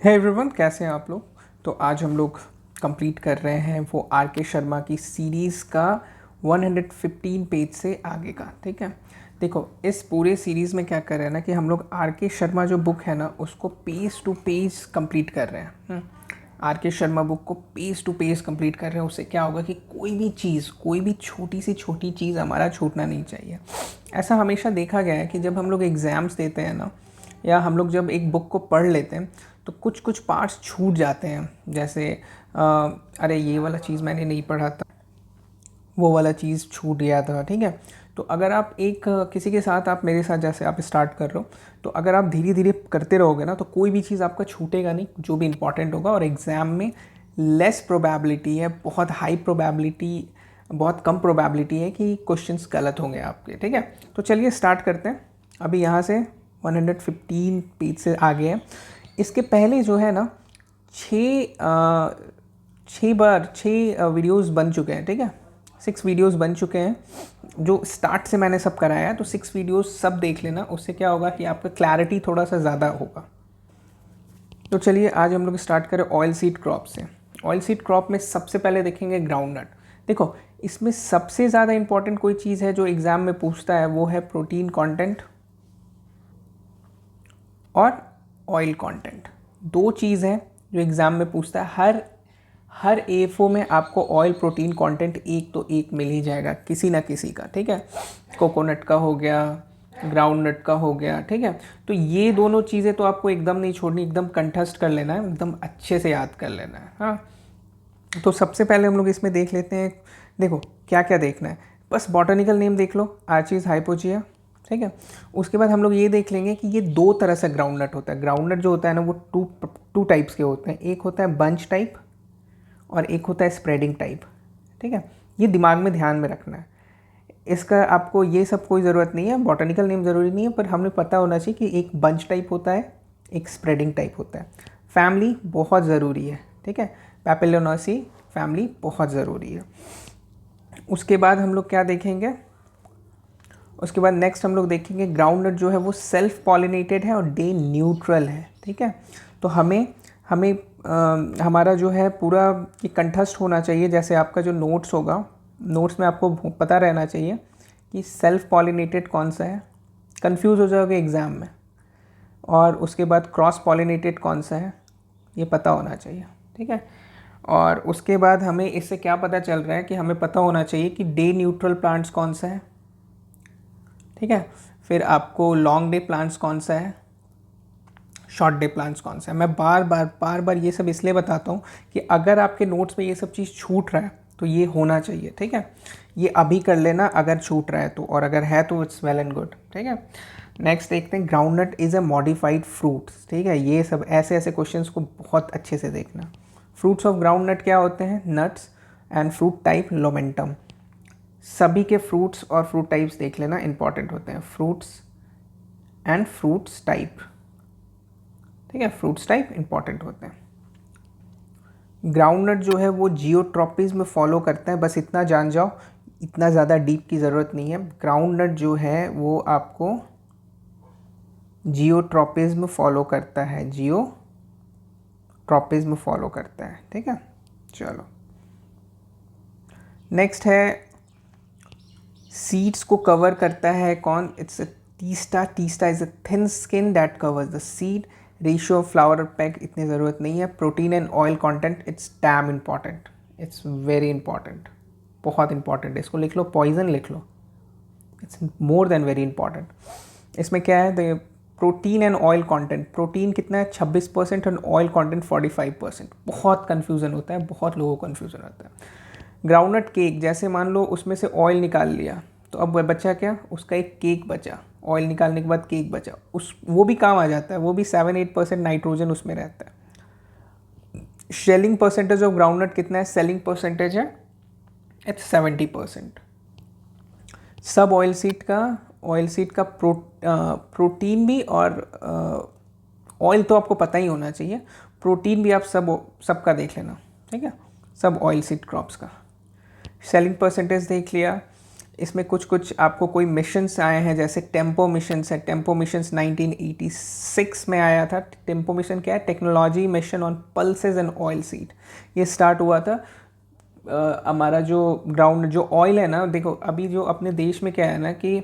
Hey everyone, कैसे हैं आप लोग। तो आज हम लोग कंप्लीट कर रहे हैं वो आर के शर्मा की सीरीज़ का 115 पेज से आगे का। ठीक है, देखो इस पूरे सीरीज़ में क्या कर रहे हैं ना कि हम लोग आर के शर्मा जो बुक है ना उसको पेज टू पेज कंप्लीट कर रहे हैं। आर के शर्मा बुक को पेज टू पेज कंप्लीट कर रहे हैं। उससे क्या होगा कि कोई भी चीज़, कोई भी छोटी से छोटी चीज़ हमारा छूटना नहीं चाहिए। ऐसा हमेशा देखा गया है कि जब हम लोग एग्ज़ाम्स देते हैं ना, या हम लोग जब एक बुक को पढ़ लेते हैं तो कुछ कुछ पार्ट्स छूट जाते हैं। जैसे अरे ये वाला चीज़ मैंने नहीं पढ़ा था, वो वाला चीज़ छूट गया था। ठीक है, तो अगर आप किसी के साथ, आप मेरे साथ जैसे आप स्टार्ट कर रहे हो, तो अगर आप धीरे धीरे करते रहोगे ना तो कोई भी चीज़ आपका छूटेगा नहीं, जो भी इंपॉर्टेंट होगा। और एग्ज़ाम में लेस प्रोबेबिलिटी है, बहुत हाई प्रोबेबिलिटी, बहुत कम प्रोबेबिलिटी है कि क्वेश्चंस गलत होंगे आपके। ठीक है, तो चलिए स्टार्ट करते हैं। अभी यहाँ से 115 पेज से आगे है। इसके पहले जो है ना छः वीडियोस बन चुके हैं। ठीक है, 6 वीडियोस बन चुके हैं जो स्टार्ट से मैंने सब कराया है। तो 6 वीडियोस सब देख लेना, उससे क्या होगा कि आपका क्लैरिटी थोड़ा सा ज़्यादा होगा। तो चलिए आज हम लोग स्टार्ट करें ऑयल सीड क्रॉप से। ऑयल सीड क्रॉप में सबसे पहले देखेंगे ग्राउंड नट। देखो इसमें सबसे ज़्यादा इंपॉर्टेंट कोई चीज़ है जो एग्ज़ाम में पूछता है, वो है प्रोटीन कंटेंट और ऑयल कंटेंट। दो चीज़ हैं जो एग्ज़ाम में पूछता है। हर एफओ में आपको ऑयल प्रोटीन कंटेंट एक तो एक मिल ही जाएगा किसी ना किसी का। ठीक है, कोकोनट का हो गया, ग्राउंड नट का हो गया। ठीक है, तो ये दोनों चीज़ें तो आपको एकदम नहीं छोड़नी, एकदम कंठस्थ कर लेना है, एकदम अच्छे से याद कर लेना है। हाँ, तो सबसे पहले हम लोग इसमें देख लेते हैं। देखो क्या क्या देखना है, बस बॉटनिकल नेम देख लो, आर्चिस हाइपोजिया। ठीक है, उसके बाद हम लोग ये देख लेंगे कि ये दो तरह से ग्राउंड नट होता है। ग्राउंड नट जो होता है ना वो टू टाइप्स के होते हैं। एक होता है बंच टाइप और एक होता है स्प्रेडिंग टाइप। ठीक है, ये दिमाग में ध्यान में रखना है। इसका आपको ये सब कोई ज़रूरत नहीं है, बॉटनिकल नेम ज़रूरी नहीं है, पर हमें पता होना चाहिए कि एक बंच टाइप होता है, एक स्प्रेडिंग टाइप होता है। फैमिली बहुत ज़रूरी है। ठीक है, पैपिलोनासी फैमिली बहुत ज़रूरी है। उसके बाद हम लोग क्या देखेंगे, उसके बाद नेक्स्ट हम लोग देखेंगे ग्राउंड नट जो है वो सेल्फ पॉलिनेटेड है और डे न्यूट्रल है। ठीक है, तो हमें हमें हमारा जो है पूरा ये कंठस्थ होना चाहिए। जैसे आपका जो नोट्स होगा, नोट्स में आपको पता रहना चाहिए कि सेल्फ पॉलिनेटेड कौन सा है, कंफ्यूज हो जाओगे एग्ज़ाम में। और उसके बाद क्रॉस पॉलिनेटेड कौन सा है, ये पता होना चाहिए। ठीक है, और उसके बाद हमें इससे क्या पता चल रहा है कि हमें पता होना चाहिए कि डे न्यूट्रल प्लांट्स कौन सा है। ठीक है, फिर आपको लॉन्ग डे प्लांट्स कौन सा है, शॉर्ट डे प्लांट्स कौन सा है। मैं बार बार ये सब इसलिए बताता हूँ कि अगर आपके नोट्स में ये सब चीज़ छूट रहा है तो ये होना चाहिए। ठीक है, ये अभी कर लेना अगर छूट रहा है तो, और अगर है तो इट्स वेल एंड गुड। ठीक है, नेक्स्ट देखते हैं ground nut is a modified fruits. ठीक है, ये सब ऐसे ऐसे क्वेश्चंस को बहुत अच्छे से देखना। फ्रूट्स ऑफ ग्राउंड नट क्या होते हैं, nuts and fruit type lomentum. सभी के फ्रूट्स और फ्रूट टाइप्स देख लेना, इंपॉर्टेंट होते हैं। Fruits and fruits type. ठीक है, फ्रूट्स टाइप इंपॉर्टेंट होते हैं। ग्राउंड नट जो है वो जियोट्रॉपिज्म फॉलो करता है, बस इतना जान जाओ, इतना ज़्यादा डीप की ज़रूरत नहीं है। ग्राउंड नट जो है वो आपको जियोट्रॉपिज्म फॉलो करता है, जियोट्रॉपिज्म फॉलो करता है। ठीक है, चलो नेक्स्ट है सीड्स को कवर करता है कौन, it's a testa. Testa is a thin skin that covers the seed. Ratio of flower pack इतनी ज़रूरत नहीं है। Protein and oil content it's damn important, it's very important, बहुत इंपॉर्टेंट है। इसको लिख लो, पॉइजन लिख लो, it's more than very important. इसमें क्या है, the protein and oil content, protein कितना है 26% और ऑयल कंटेंट 45%। बहुत कन्फ्यूज़न होता है, बहुत लोगों को कन्फ्यूज़न होता है। ग्राउंडनट केक, जैसे मान लो उसमें से ऑयल निकाल लिया तो अब बचा क्या, उसका एक केक बचा। ऑयल निकालने के बाद केक बचा, वो भी काम आ जाता है, वो भी 7-8% नाइट्रोजन उसमें रहता है। शेलिंग परसेंटेज ऑफ ग्राउंडनट कितना है, सेलिंग परसेंटेज है इट्स 70%। सब ऑयल सीड का प्रोटीन भी और ऑयल तो आपको पता ही होना चाहिए, प्रोटीन भी आप सबका देख लेना। ठीक है, सब ऑयल सीड क्रॉप्स का। सेलिंग परसेंटेज देख लिया, इसमें कुछ कुछ आपको कोई मिशंस आए हैं, जैसे टेम्पो मिशंस है। टेम्पो मिशंस 1986 में आया था। टेम्पो मिशन क्या है? Technology mission on pulses and oil seed. ये स्टार्ट हुआ था। हमारा जो ग्राउंड जो ऑयल है ना, देखो अभी जो अपने देश में क्या है ना कि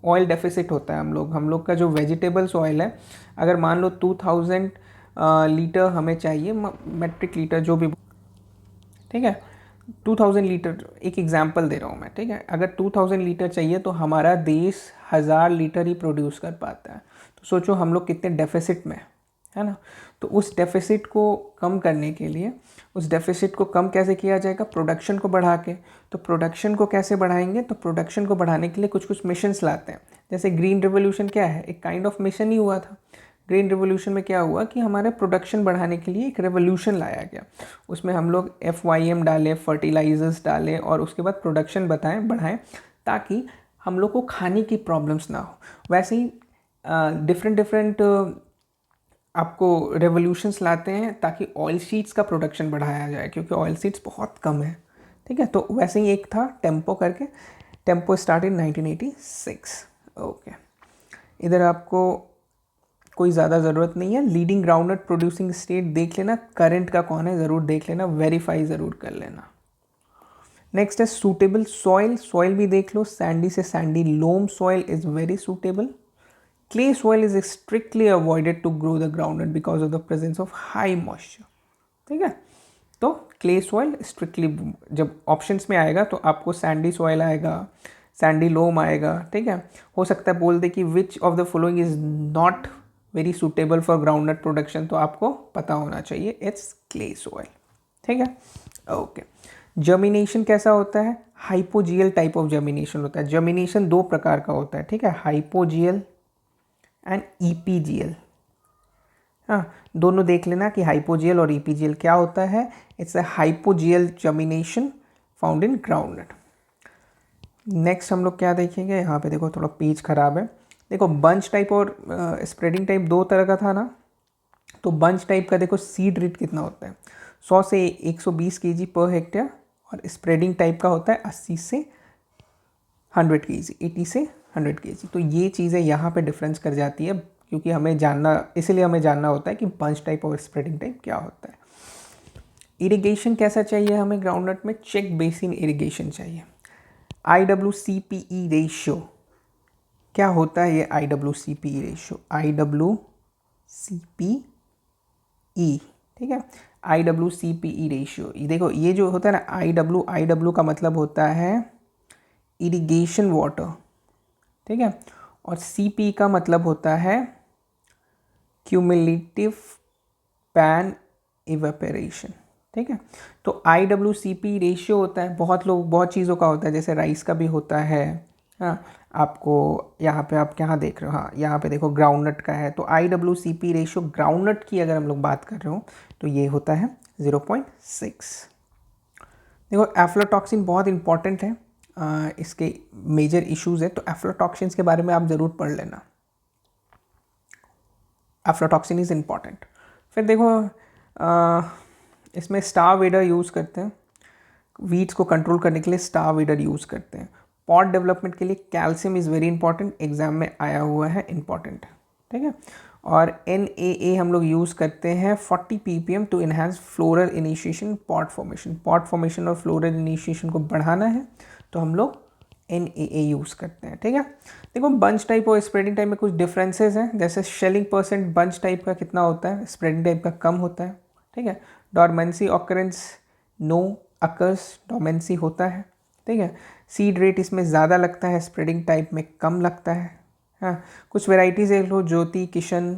ऑयल डेफिसिट होता है। हम लोग का जो वेजिटेबल्स ऑयल है, अगर मान लो 2000 लीटर हमें चाहिए, मेट्रिक लीटर जो भी, ठीक है, 2000 लीटर, एक एग्जांपल दे रहा हूँ मैं, ठीक है। अगर 2000 लीटर चाहिए तो हमारा देश 1000 लीटर ही प्रोड्यूस कर पाता है। तो सोचो हम लोग कितने डेफिसिट में है ना। तो उस डेफिसिट को कम करने के लिए, उस डेफिसिट को कम कैसे किया जाएगा? प्रोडक्शन को बढ़ा के। तो प्रोडक्शन को कैसे बढ़ाएंगे? तो प्रोडक्शन को बढ़ाने के लिए कुछ कुछ मिशंस लाते हैं। जैसे ग्रीन रिवोल्यूशन क्या है? एक काइंड ऑफ मिशन ही हुआ था। ग्रीन रिवोल्यूशन में क्या हुआ कि हमारे प्रोडक्शन बढ़ाने के लिए एक रेवोल्यूशन लाया गया। उसमें हम लोग FYM डालें, फर्टिलाइजर्स डालें और उसके बाद प्रोडक्शन बढ़ाएं ताकि हम लोग को खाने की प्रॉब्लम्स ना हो। वैसे ही डिफरेंट आपको रेवोल्यूशंस लाते हैं ताकि ऑयल सीड्स का प्रोडक्शन बढ़ाया जाए, क्योंकि ऑयल सीड्स बहुत कम है, ठीक है। तो वैसे ही एक था टेम्पो करके। Tempo start in 1986। ओके, इधर आपको कोई ज़्यादा ज़रूरत नहीं है। लीडिंग ग्राउंडनट प्रोड्यूसिंग स्टेट देख लेना, करंट का कौन है ज़रूर देख लेना, वेरीफाई ज़रूर कर लेना। नेक्स्ट है सूटेबल सॉइल। सॉइल भी देख लो, सैंडी से sandy loam soil is very suitable. Clay soil is strictly avoided to grow the groundnut because of the presence of high moisture, ठीक है। तो क्ले सॉइल स्ट्रिक्टली, जब ऑप्शंस में आएगा तो आपको सैंडी सॉइल आएगा, सैंडी लोम आएगा, ठीक है। हो सकता है बोल दे कि which of the following is not very suitable for groundnut production, तो आपको पता होना चाहिए इट्स क्ले सॉइल, ठीक है। ओके, जर्मिनेशन कैसा होता है? हाइपोजियल टाइप ऑफ जर्मिनेशन होता है। जर्मिनेशन दो प्रकार का होता है, ठीक है, हाइपोजियल एंड ईपीजियल। हाँ, दोनों देख लेना कि हाइपोजियल और ईपीजियल क्या होता है। It's a hypogeal germination found in groundnut. Next हम लोग क्या देखेंगे? यहाँ पे देखो थोड़ा पेज खराब है। देखो बंच टाइप और स्प्रेडिंग टाइप दो तरह का था ना। तो बंच टाइप का देखो सीड रेट कितना होता है, 100 से 120 kg पर हेक्टेयर, और स्प्रेडिंग टाइप का होता है 80 से 100 kg, 80 से 100 kg। तो ये चीज़ें यहाँ पे डिफरेंस कर जाती है, क्योंकि हमें जानना, इसलिए हमें जानना होता है कि बंच टाइप और स्प्रेडिंग टाइप क्या होता है। इरिगेशन कैसा चाहिए हमें ग्राउंडनट में? चेक बेसिन इरिगेशन चाहिए। IWCPE रेशियो क्या होता है? ये IWCPE रेशियो, IWCPE, ठीक है, IWCPE रेशियो। देखो ये जो होता है ना, IW का मतलब होता है इरिगेशन वाटर, ठीक है, और CP का मतलब होता है क्यूमुलेटिव पैन इवेपोरेशन, ठीक है। तो IWCP रेशियो होता है, बहुत चीज़ों का होता है, जैसे राइस का भी होता है। हाँ, आपको यहाँ पे आप क्या देख रहे हो? हाँ, यहाँ पे देखो ग्राउंडनट का है। तो IWCP रेशियो ग्राउंडनट की अगर हम लोग बात कर रहे हो तो ये होता है 0.6। देखो एफ्लाटॉक्सिन बहुत इंपॉर्टेंट है, इसके मेजर इश्यूज है, तो एफ्लाटॉक्सिन्स के बारे में आप ज़रूर पढ़ लेना। Aflatoxin is important. फिर देखो इसमें स्टार वीडर यूज़ करते हैं, वीड्स को कंट्रोल करने के लिए स्टार वीडर यूज़ करते हैं। पॉट डेवलपमेंट के लिए calcium is very important, exam में आया हुआ है, इंपॉर्टेंट, ठीक है। और NAA हम लोग यूज़ करते हैं 40 ppm to enhance floral initiation pod formation. Pod formation और फ्लोरल इनिशिएशन को बढ़ाना है तो हम लोग NAA यूज़ करते हैं, ठीक है। देखो बंच टाइप और स्प्रेडिंग टाइप में कुछ डिफरेंसेस हैं, जैसे शेलिंग परसेंट बंच टाइप का कितना होता है, स्प्रेडिंग टाइप का कम होता है, ठीक है। Dormancy occurrence no occurs, dormancy होता है, ठीक है। सीड रेट इसमें ज़्यादा लगता है, स्प्रेडिंग टाइप में कम लगता है। हाँ, कुछ वेराइटीज़ देख लो, ज्योति, किशन,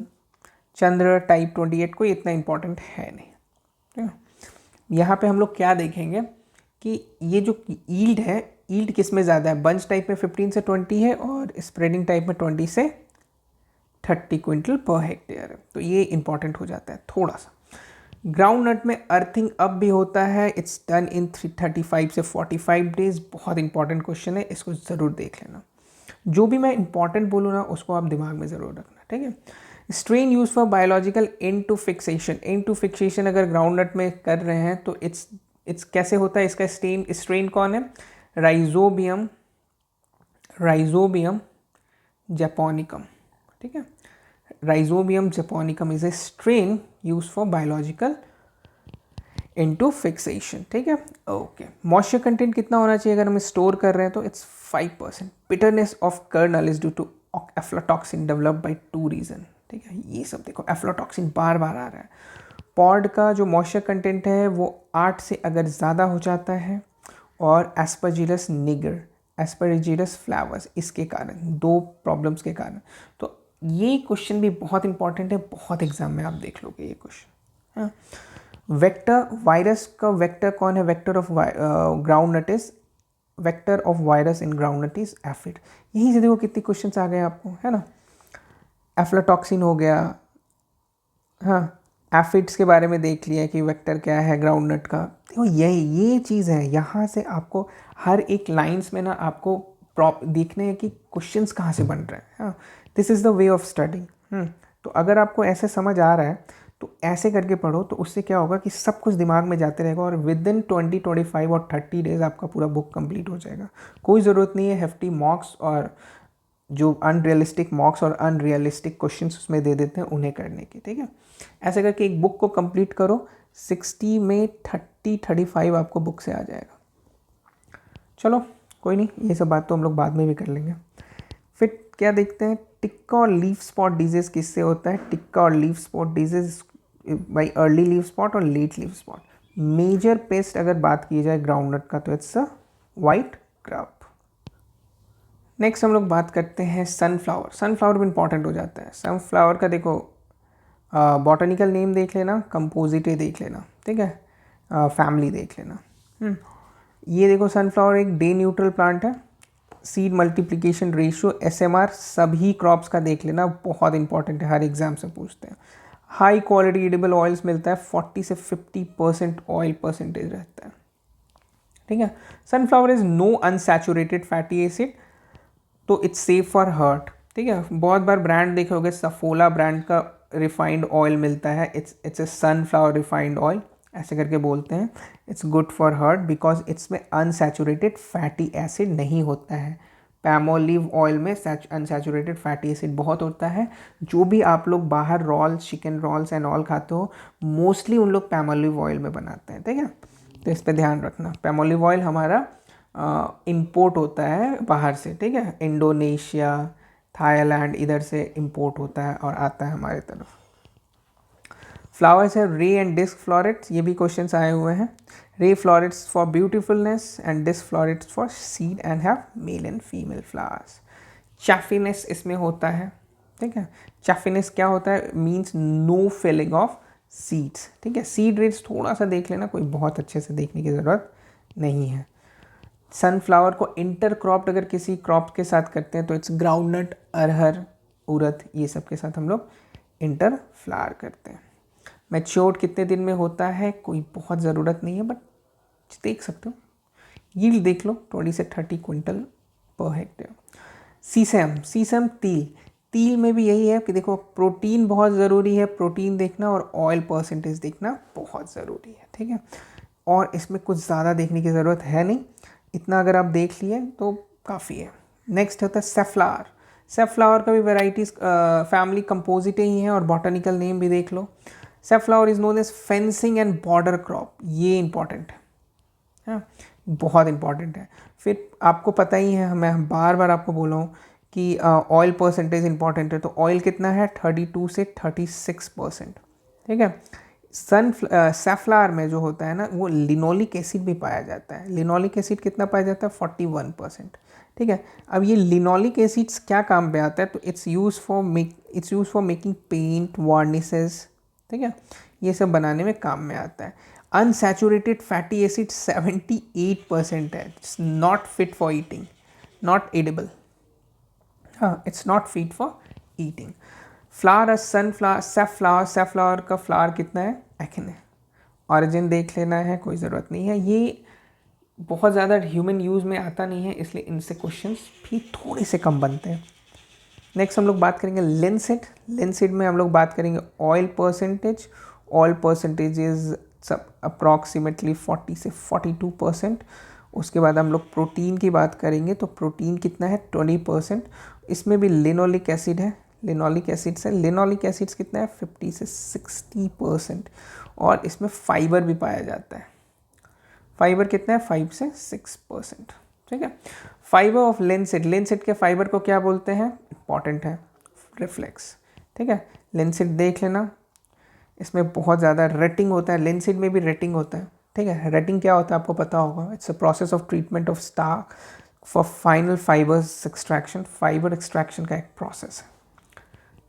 चंद्र, टाइप 28, कोई इतना इंपॉर्टेंट है नहीं, ठीक है। यहाँ पे हम लोग क्या देखेंगे कि ये जो ईल्ड है, ईल्ड किस में ज़्यादा है? बंच टाइप में 15 से 20 है और स्प्रेडिंग टाइप में 20 से 30 क्विंटल पर हेक्टेयर है। तो ये इंपॉर्टेंट हो जाता है थोड़ा सा। ग्राउंड नट में अर्थिंग अप भी होता है, इट्स डन इन 35 से 45 डेज। बहुत इंपॉर्टेंट क्वेश्चन है, इसको ज़रूर देख लेना। जो भी मैं इंपॉर्टेंट बोलूँ ना उसको आप दिमाग में ज़रूर रखना, ठीक है। Strain use for biological and two fixation. And two fixation अगर ग्राउंड नट में कर रहे हैं तो इट्स कैसे होता है? इसका स्ट्रेन कौन है? राइजोबियम राइजोबियम जैपोनिकम, ठीक है। Rhizobium japonicum is a strain use for biological into fixation, ठीक है। ओके, मॉइस्चर कंटेंट कितना होना चाहिए अगर हम स्टोर कर रहे हैं तो it's 5%। Bitterness of kernel is due to aflatoxin develop by 2 reason, ठीक है। ये सब देखो, एफ्लाटॉक्सिन बार बार आ रहा है। पॉड का जो मॉइस्चर कंटेंट है वो 8 से अगर ज़्यादा हो जाता है, और एस्परजिलस निगर, एस्परजिलस फ्लावर्स, इसके कारण 2 प्रॉब्लम्स के कारण। तो ये क्वेश्चन भी बहुत इंपॉर्टेंट है, बहुत एग्जाम में आप देख लोगे ये क्वेश्चन, हाँ। वेक्टर, वायरस का वेक्टर कौन है? Vector of groundnut is, vector of virus in groundnut is aphid. यहीं से देखो कितने क्वेश्चन आ गए आपको, है ना। एफ्लाटॉक्सिन हो गया, हाँ। एफिड्स के बारे में देख लिया कि वेक्टर क्या है ग्राउंडनट का। देखो ये चीज़ है, यहाँ से आपको हर एक लाइन्स में ना आपको देखने हैं कि क्वेश्चंस कहाँ से बन रहे हैं, हाँ। This is the way of studying. तो अगर आपको ऐसे समझ आ रहा है तो ऐसे करके पढ़ो, तो उससे क्या होगा कि सब कुछ दिमाग में जाते रहेगा, और विद इन 20, 25 और 30 डेज आपका पूरा बुक कंप्लीट हो जाएगा। कोई ज़रूरत नहीं है हेफ्टी मॉक्स और जो अनरियलिस्टिक मॉक्स और अनरियलिस्टिक क्वेश्चंस उसमें दे देते हैं उन्हें करने की, ठीक है। ऐसे करके एक बुक को कंप्लीट करो, 60 में 30-35 आपको बुक से आ जाएगा। चलो कोई नहीं, ये सब बात तो हम लोग बाद में भी कर लेंगे। फिर क्या देखते हैं, टिक्का और लीफ स्पॉट डिजीज़ किससे होता है? टिक्का और leaf spot disease by early leaf spot और late leaf spot. Major pest अगर बात की जाए ग्राउंडनट का तो it's a white crop. Next हम लोग बात करते हैं सनफ्लावर। सनफ्लावर भी इंपॉर्टेंट हो जाता है। सनफ्लावर का देखो बॉटनिकल नेम देख लेना, कंपोजिटे देख लेना, ठीक है, फैमिली देख लेना। ये देखो सनफ्लावर एक डे न्यूट्रल प्लांट है। सीड मल्टीप्लिकेशन रेशियो SMR सभी क्रॉप्स का देख लेना, बहुत इंपॉर्टेंट है, हर एग्जाम से पूछते हैं। हाई क्वालिटी एडिबल ऑयल्स मिलता है, 40 से 50% ऑयल परसेंटेज रहता है, ठीक है। Sunflower is no unsaturated fatty acid, तो इट्स सेफ फॉर हार्ट, ठीक है। बहुत बार ब्रांड देखे होगे, सफोला ब्रांड का रिफाइंड ऑयल मिलता है, it's a sunflower refined oil, ऐसे करके बोलते हैं। It's good for heart because इसमें अनसैचुरेटेड फैटी एसिड नहीं होता है। पैमोलिव ऑयल में अनसैचुरेटेड फैटी एसिड बहुत होता है। जो भी आप लोग बाहर rolls, chicken rolls and all खाते हो, मोस्टली उन लोग पैमोलिव ऑयल में बनाते हैं, ठीक है। तो इस पर ध्यान रखना। पैमोलिव ऑयल हमारा इंपोर्ट होता है बाहर से, ठीक है, इंडोनेशिया, थाईलैंड, इधर से इंपोर्ट होता है और आता है हमारे तरफ। फ्लावर्स है रे एंड डिस्क फ्लोरेट्स, ये भी क्वेश्चंस आए हुए हैं। Ray florets for beautifulness and disc florets for seed and have male and female flowers. Chaffiness इसमें होता है, ठीक है। चैफिनेस क्या होता है? Means no filling of seeds, ठीक है। सीड रेट्स थोड़ा सा देख लेना, कोई बहुत अच्छे से देखने की ज़रूरत नहीं है। सनफ्लावर को इंटरक्रॉप्ड अगर किसी क्रॉप के साथ करते हैं तो इट्स ग्राउंडनट, अरहर, उड़द, ये सब के साथ हम लोग इंटर फ्लावर करते हैं। मैच्योर्ड कितने दिन में होता है? कोई बहुत ज़रूरत नहीं है, बट देख सकते हो। यील्ड देख लो, 20 से 30 क्विंटल पर हेक्टेयर। सीसम तिल, तिल में भी यही है कि देखो प्रोटीन बहुत ज़रूरी है, प्रोटीन देखना और ऑयल परसेंटेज देखना बहुत ज़रूरी है, ठीक है। और इसमें कुछ ज़्यादा देखने की ज़रूरत है नहीं, इतना अगर आप देख लिए तो काफ़ी है। नेक्स्ट होता है सेफ्लावर। सेफ्लावर का भी वेराइटीज़ फैमिली कंपोजिटे ही हैं और बॉटनिकल नेम भी देख लो। Safflower is known as fencing and border crop, ये इंपॉर्टेंट है, हाँ, बहुत इंपॉर्टेंट है। फिर आपको पता ही है, मैं बार बार आपको बोला हूँ कि ऑयल परसेंटेज इंपॉर्टेंट है, तो ऑयल कितना है? 32 से 36%, ठीक है। सेफ्लावर में जो होता है ना, वो लिनोलिक एसिड भी पाया जाता है। लिनोलिक एसिड कितना पाया जाता है? 41%, ठीक है। अब ये लिनोलिक एसिड्स क्या काम पे आता है? तो it's use for making paint, varnishes, ठीक है, ये सब बनाने में काम में आता है। अनसैचुरेटेड फैटी एसिड 78% है। It's not fit for eating, not edible, हाँ, it's not fit for eating. Flower sunflower, safflower का फ्लावर कितना है? एक्ने। ऑरिजिन देख लेना है, कोई ज़रूरत नहीं है। ये बहुत ज़्यादा ह्यूमन यूज़ में आता नहीं है, इसलिए इनसे क्वेश्चंस भी थोड़े से कम बनते हैं। नेक्स्ट हम लोग बात करेंगे लिंसिड। लिंसिड में हम लोग बात करेंगे oil percentage. Oil percentage is सब अप्रॉक्सीमेटली 40 से 42%। उसके बाद हम लोग प्रोटीन की बात करेंगे, तो प्रोटीन कितना है 20%। इसमें भी लिनोलिक एसिड है, लिनोलिक एसिड से लिनोलिक एसिड्स कितना है 50 से 60%। और इसमें फाइबर भी पाया जाता है, फाइबर कितना है 5 से 6%। ठीक है, फाइबर ऑफ लिनसिड, लिनसिड के फाइबर को क्या बोलते हैं, इंपॉर्टेंट है, रिफ्लेक्स। ठीक है, लिनसिड देख लेना, इसमें बहुत ज़्यादा रेटिंग होता है, लिनसिड में भी रेटिंग होता है। ठीक है, रेटिंग क्या होता है आपको पता होगा, it's a process of treatment of starch for final fibres extraction, fibre extraction का एक प्रोसेस है।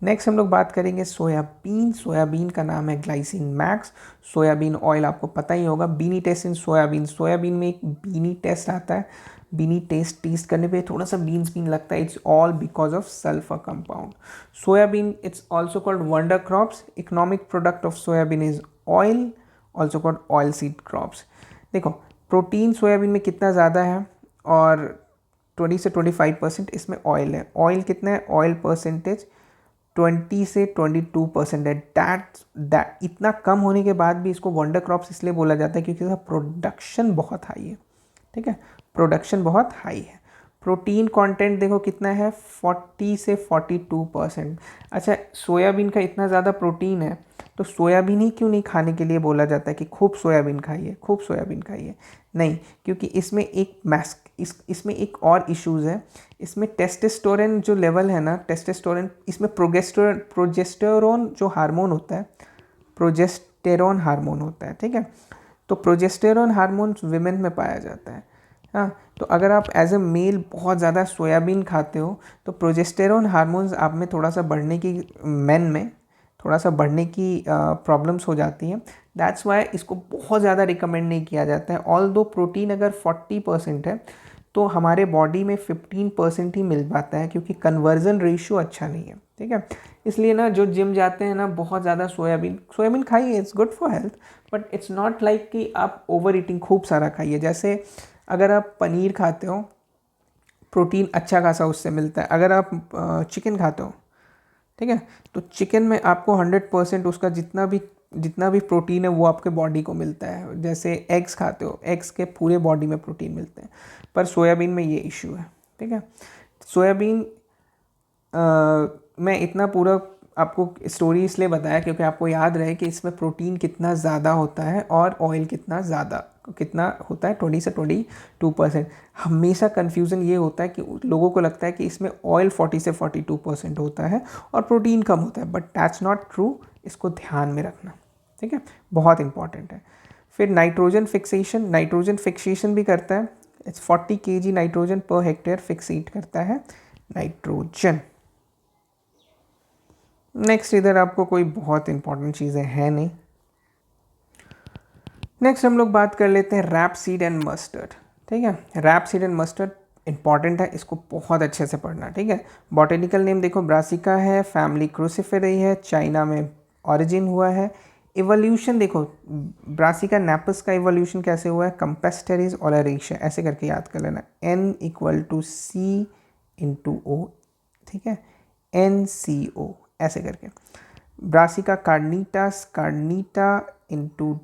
नेक्स्ट हम लोग बात करेंगे सोयाबीन, सोयाबीन का नाम है ग्लाइसिन मैक्स। सोयाबीन ऑयल आपको पता ही होगा, बीनी टेस्ट इन सोयाबीन, सोयाबीन में एक बीनी टेस्ट आता है, बीनी टेस्ट करने पे थोड़ा सा बीन्स बीन लगता है, it's all because of sulphur compound. Soybean it's also called wonder crops, economic product of soybean is oil, also called oil seed crops. देखो प्रोटीन सोयाबीन में कितना ज़्यादा है, और 20 से 25% इसमें ऑयल है। ऑयल कितना है, ऑयल परसेंटेज 20 से 22% है। दैट इतना कम होने के बाद भी इसको वंडर क्रॉप्स इसलिए बोला जाता है क्योंकि इसका प्रोडक्शन बहुत हाई है। ठीक है, प्रोडक्शन बहुत हाई है। प्रोटीन कंटेंट देखो कितना है 40 से 42%। अच्छा, सोयाबीन का इतना ज़्यादा प्रोटीन है तो सोयाबीन ही क्यों नहीं खाने के लिए बोला जाता है कि खूब सोयाबीन खाइए, खूब सोयाबीन खाइए, नहीं, क्योंकि इसमें एक इसमें एक और इश्यूज़ है। इसमें टेस्टोस्टेरोन जो लेवल है ना, टेस्टोस्टेरोन, इसमें प्रोजेस्टेरोन जो हार्मोन होता है, प्रोजेस्टेरोन हार्मोन होता है। ठीक है, तो प्रोजेस्टेरोन हार्मोन विमेन में पाया जाता है। हाँ, तो अगर आप एज ए मेल बहुत ज़्यादा सोयाबीन खाते हो तो प्रोजेस्टेरोन हार्मोन्स आप में थोड़ा सा बढ़ने की, मेन में थोड़ा सा बढ़ने की प्रॉब्लम्स हो जाती हैं। दैट्स वाई इसको बहुत ज़्यादा रिकमेंड नहीं किया जाता है। ऑल दो प्रोटीन अगर 40% है तो हमारे बॉडी में 15% ही मिल पाता है, क्योंकि कन्वर्जन रेशियो अच्छा नहीं है। ठीक है, इसलिए ना जो जिम जाते हैं ना, बहुत ज़्यादा सोयाबीन खाइए, it's good for health, but it's not like कि आप ओवर ईटिंग खूब सारा खाइए। जैसे अगर आप पनीर खाते हो, प्रोटीन अच्छा खासा उससे मिलता है। अगर आप चिकन खाते हो, ठीक है, तो चिकन में आपको 100% उसका जितना भी प्रोटीन है वो आपके बॉडी को मिलता है। जैसे एग्स खाते हो, एग्स के पूरे बॉडी में प्रोटीन मिलते हैं, पर सोयाबीन में ये इशू है। ठीक है, सोयाबीन मैं इतना पूरा आपको स्टोरी इसलिए बताया क्योंकि आपको याद रहे कि इसमें प्रोटीन कितना ज़्यादा होता है और ऑयल कितना होता है 20 से 22%। हमेशा कन्फ्यूज़न ये होता है कि लोगों को लगता है कि इसमें ऑयल 40 से 42% होता है और प्रोटीन कम होता है, बट दैट्स नॉट ट्रू। इसको ध्यान में रखना, ठीक है, बहुत इंपॉर्टेंट है। फिर नाइट्रोजन फिक्सेशन भी करता है। It's 40 kg nitrogen per hectare Fixit करता है नाइट्रोजन। नेक्स्ट इधर आपको कोई बहुत इंपॉर्टेंट चीज़ें हैं नहीं। नेक्स्ट हम लोग बात कर लेते हैं रैपसीड एंड मस्टर्ड। ठीक है, रैपसीड एंड मस्टर्ड इंपॉर्टेंट है, इसको बहुत अच्छे से पढ़ना। ठीक है, बॉटेनिकल नेम देखो ब्रासिका है, फैमिली क्रूसिफेराई है, चाइना में ऑरिजिन हुआ है। इवोल्यूशन देखो, ब्रासिका नेपस का इवोल्यूशन कैसे हुआ है, कंपेस्टरीज ओलेरेशिया, ऐसे करके याद कर लेना, N=C/O। ठीक है, NCO ऐसे करके। Brassica carinata into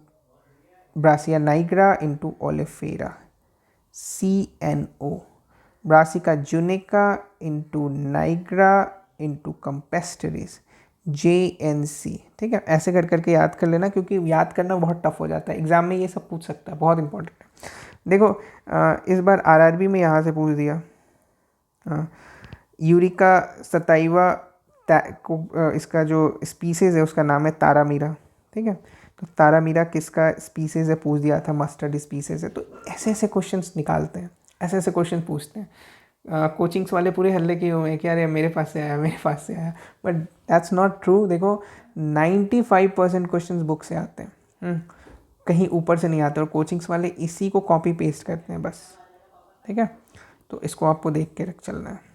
Brassica nigra into oleifera, CNO। Brassica juncea into nigra into campestris, JNC। ठीक है, ऐसे करके याद कर लेना, क्योंकि याद करना बहुत टफ हो जाता है, एग्जाम में ये सब पूछ सकता है, बहुत इंपॉर्टेंट है। देखो इस बार RRB में यहाँ से पूछ दिया, यूरिका सताइवा इसका जो स्पीसीज है उसका नाम है तारामीरा। ठीक है, तो तारामीरा किसका स्पीसीज है पूछ दिया था, मस्टर्ड स्पीसीज है। तो ऐसे ऐसे क्वेश्चंस निकालते हैं, ऐसे ऐसे क्वेश्चन पूछते हैं। कोचिंग्स वाले पूरे हल्ले किए हुए हैं कि अरे मेरे पास से आया, बट दैट्स नॉट ट्रू। देखो 95% क्वेश्चन बुक से आते हैं, कहीं ऊपर से नहीं आते, और कोचिंग्स वाले इसी को कॉपी पेस्ट करते हैं बस। ठीक है, तो इसको आपको देख के चलना है।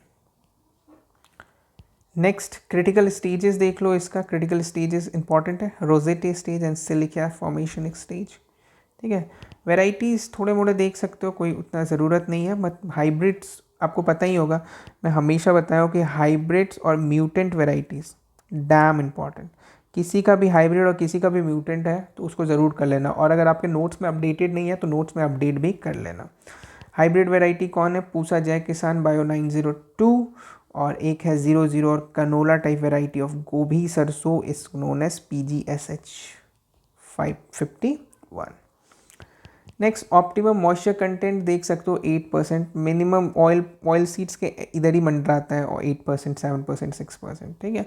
नेक्स्ट क्रिटिकल स्टेजेस देख लो, इसका क्रिटिकल स्टेजेस इंपॉर्टेंट है, rosette stage and siliqua formation stage. ठीक है, वेराइटीज़ थोड़े मोड़े देख सकते हो, कोई उतना ज़रूरत नहीं है। बट हाइब्रिड्स आपको पता ही होगा, मैं हमेशा बताया हूँ कि हाइब्रिड्स और म्यूटेंट वेराइटीज़ डैम इम्पॉर्टेंट। किसी का भी हाइब्रिड और किसी का भी म्यूटेंट है तो उसको ज़रूर कर लेना, और अगर आपके नोट्स में अपडेटेड नहीं है तो नोट्स में अपडेट भी कर लेना। हाइब्रिड वैरायटी कौन है? पूसा जय किसान बायो 902, और एक है 00 और कनोला टाइप वैरायटी ऑफ गोभी सरसों is known as PGSH 551। Next optimum moisture content देख सकते हो 8%, मिनिमम ऑयल सीड्स के इधर ही मंडराता है, और 8%, 7%, 6%, ठीक है।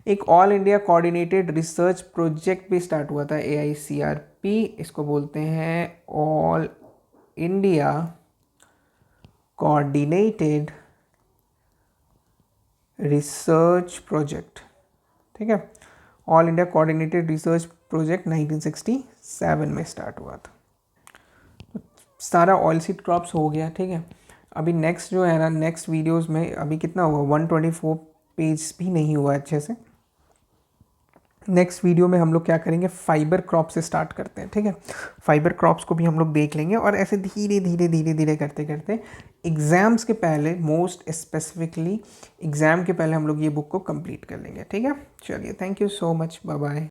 एक all India coordinated research project भी स्टार्ट हुआ था AICRP, इसको बोलते हैं all India coordinated research project, ठीक है। All India coordinated research project 1967 में स्टार्ट हुआ था। सारा ऑयल सीड क्रॉप्स हो गया, ठीक है। अभी नेक्स्ट जो है ना, नेक्स्ट वीडियोस में अभी कितना हुआ, 124 पेज भी नहीं हुआ अच्छे से। नेक्स्ट वीडियो में हम लोग क्या करेंगे, फाइबर क्रॉप से स्टार्ट करते हैं, ठीक है। फाइबर क्रॉप्स को भी हम लोग देख लेंगे, और ऐसे धीरे धीरे धीरे धीरे करते करते एग्ज़ाम्स के पहले, मोस्ट स्पेसिफिकली एग्ज़ाम के पहले हम लोग ये बुक को कंप्लीट कर लेंगे, ठीक है। चलिए, thank you so much, bye bye.